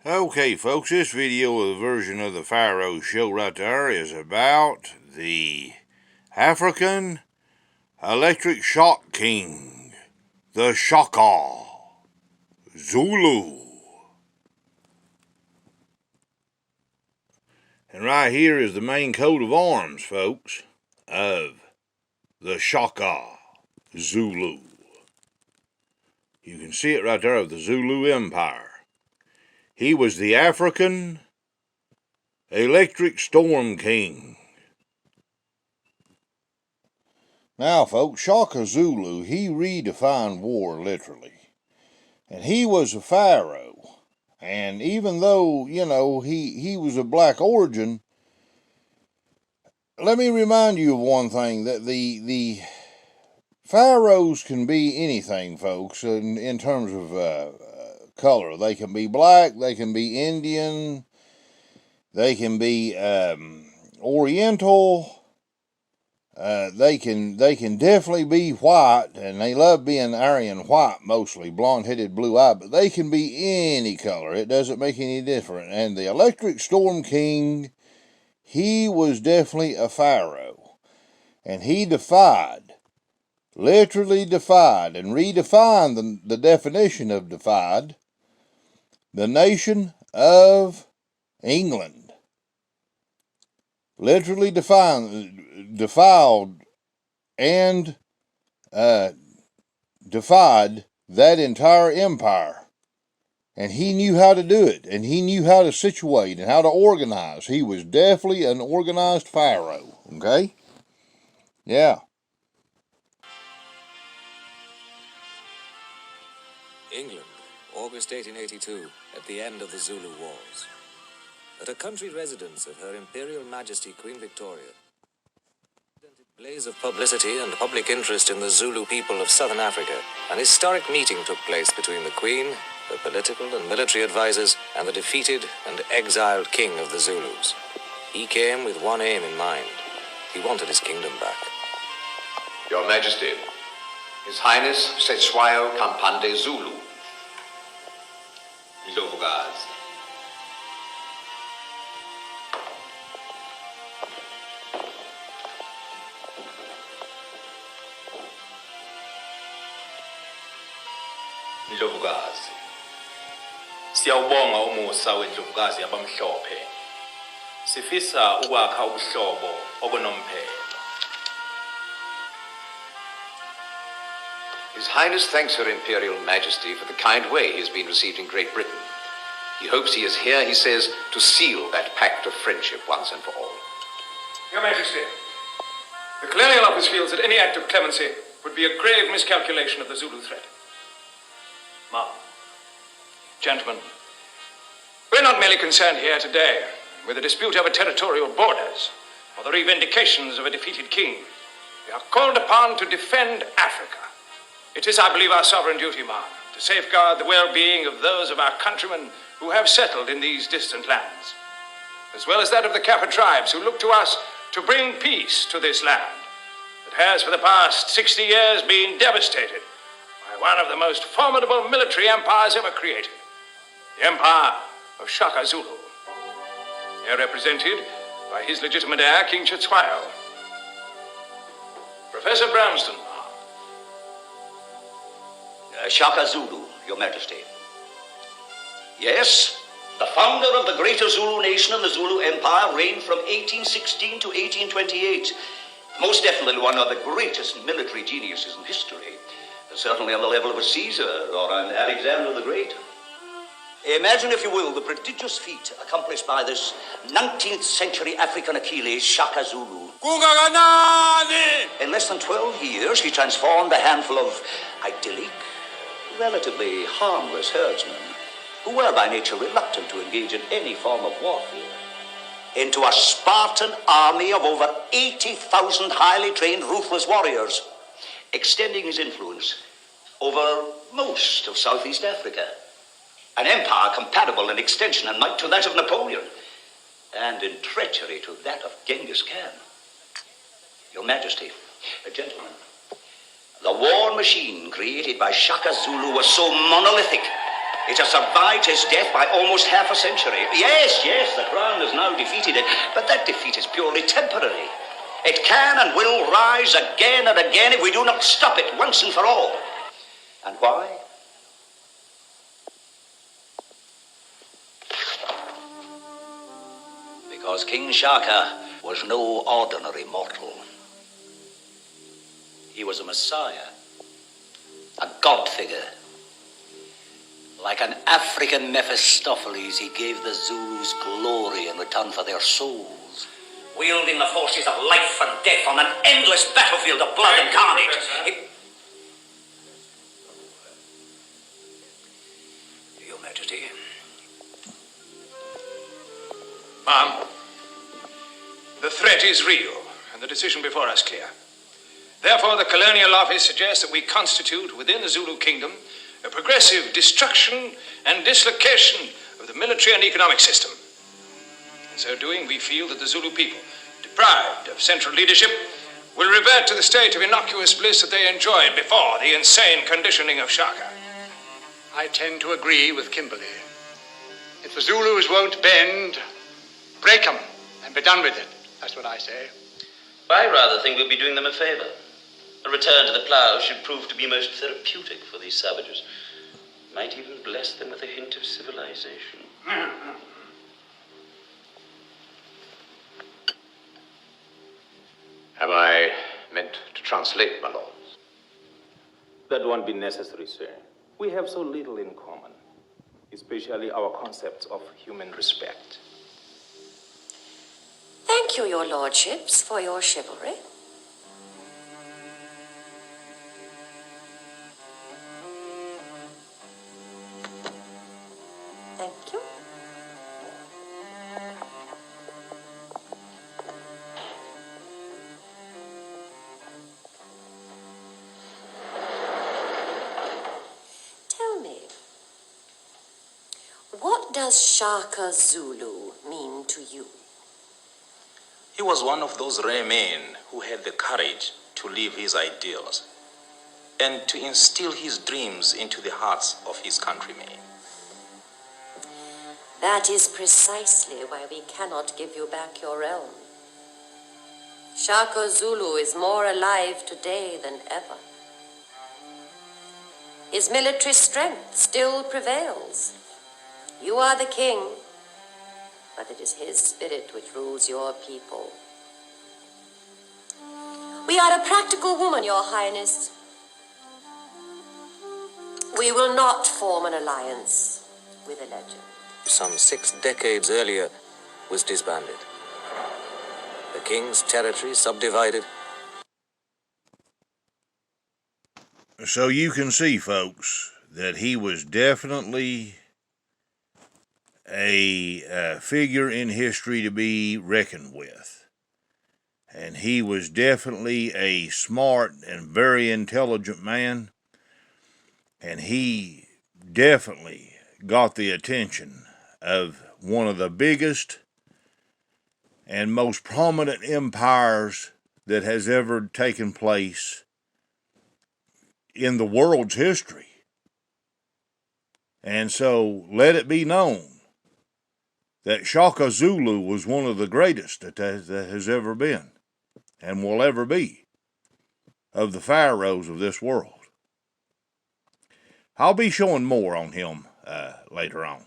Okay, folks, this video, a version of the Pharaohs show right there, is about the African electric shock king, the Shaka, Zulu. And right here is the main coat of arms, folks, of the Shaka, Zulu. You can see it right there, of the Zulu Empire. He was the African electric storm king. Now, folks, Shaka Zulu, he redefined war, literally. And he was a pharaoh. And even though, he was of black origin, let me remind you of one thing, that the pharaohs can be anything, folks, in terms of color. They can be black, they can be Indian, they can be Oriental. They can definitely be white, and they love being Aryan white mostly, blonde-headed, blue-eyed, but they can be any color. It doesn't make any difference. And the Electric Storm King, he was definitely a pharaoh, and he defied, literally defied, and redefined the definition of defied, the nation of England. Literally defiled and defied that entire empire. And he knew how to do it, and he knew how to situate and how to organize. He was definitely an organized pharaoh, okay? Yeah. England, August 1882, at the end of the Zulu Wars. At a country residence of Her Imperial Majesty Queen Victoria, a blaze of publicity and public interest in the Zulu people of southern Africa, an historic meeting took place between the Queen, the political and military advisors, and the defeated and exiled king of the Zulus. He came with one aim in mind. He wanted his kingdom back. Your Majesty, His Highness Setswayo Kampande Zulu. Ndlovukazi. Ndlovukazi. Siyawubonga umusa wendlovukazi yabamhlophe. Sifisa ukwakha ubuhlobo obunomphelo. His Highness thanks Her Imperial Majesty for the kind way he has been received in Great Britain. He hopes he is here, he says, to seal that pact of friendship once and for all. Your Majesty, the Colonial Office feels that any act of clemency would be a grave miscalculation of the Zulu threat. Ma, gentlemen, we're not merely concerned here today with a dispute over territorial borders or the revendications of a defeated king. We are called upon to defend Africa. It is, I believe, our sovereign duty, Ma, to safeguard the well-being of those of our countrymen who have settled in these distant lands, as well as that of the Kaffir tribes who look to us to bring peace to this land that has for the past 60 years been devastated by one of the most formidable military empires ever created, the empire of Shaka Zulu. Here represented by his legitimate heir, King Setswayo. Professor Bramston. Shaka Zulu, Your Majesty. Yes, the founder of the greater Zulu nation and the Zulu Empire reigned from 1816 to 1828. Most definitely one of the greatest military geniuses in history. Certainly on the level of a Caesar or an Alexander the Great. Imagine, if you will, the prodigious feat accomplished by this 19th century African Achilles, Shaka Zulu. In less than 12 years, he transformed a handful of idyllic, relatively harmless herdsmen, who were by nature reluctant to engage in any form of warfare, into a Spartan army of over 80,000 highly trained, ruthless warriors, extending his influence over most of Southeast Africa. An empire compatible in extension and might to that of Napoleon, and in treachery to that of Genghis Khan. Your Majesty, gentlemen, the war machine created by Shaka Zulu was so monolithic It has survived his death by almost half a century. Yes, the crown has now defeated it, but that defeat is purely temporary. It can and will rise again and again if we do not stop it once and for all. And why? Because King Shaka was no ordinary mortal. He was a messiah, a god figure. Like an African Mephistopheles, he gave the Zulus glory in return for their souls. Wielding the forces of life and death on an endless battlefield of blood and carnage. Your Majesty. Ma'am, the threat is real, and the decision before us clear. Therefore, the Colonial Office suggests that we constitute within the Zulu Kingdom a progressive destruction and dislocation of the military and economic system. In so doing, we feel that the Zulu people, deprived of central leadership, will revert to the state of innocuous bliss that they enjoyed before the insane conditioning of Shaka. I tend to agree with Kimberly. If the Zulus won't bend, break them and be done with it. That's what I say. I rather think we'll be doing them a favor. A return to the plough should prove to be most therapeutic for these savages. Might even bless them with a hint of civilization. Have I meant to translate, my lords? That won't be necessary, sir. We have so little in common, especially our concepts of human respect. Thank you, your lordships, for your chivalry. Thank you. Tell me, what does Shaka Zulu mean to you? He was one of those rare men who had the courage to live his ideals and to instill his dreams into the hearts of his countrymen. That is precisely why we cannot give you back your realm. Shaka Zulu is more alive today than ever. His military strength still prevails. You are the king, but it is his spirit which rules your people. We are a practical woman, your highness. We will not form an alliance with a legend. Some 6 decades earlier, was disbanded. The king's territory subdivided. So you can see, folks, that he was definitely a figure in history to be reckoned with. And he was definitely a smart and very intelligent man. And he definitely got the attention of one of the biggest and most prominent empires that has ever taken place in the world's history. And so let it be known that Shaka Zulu was one of the greatest that has ever been and will ever be of the pharaohs of this world. I'll be showing more on him later on.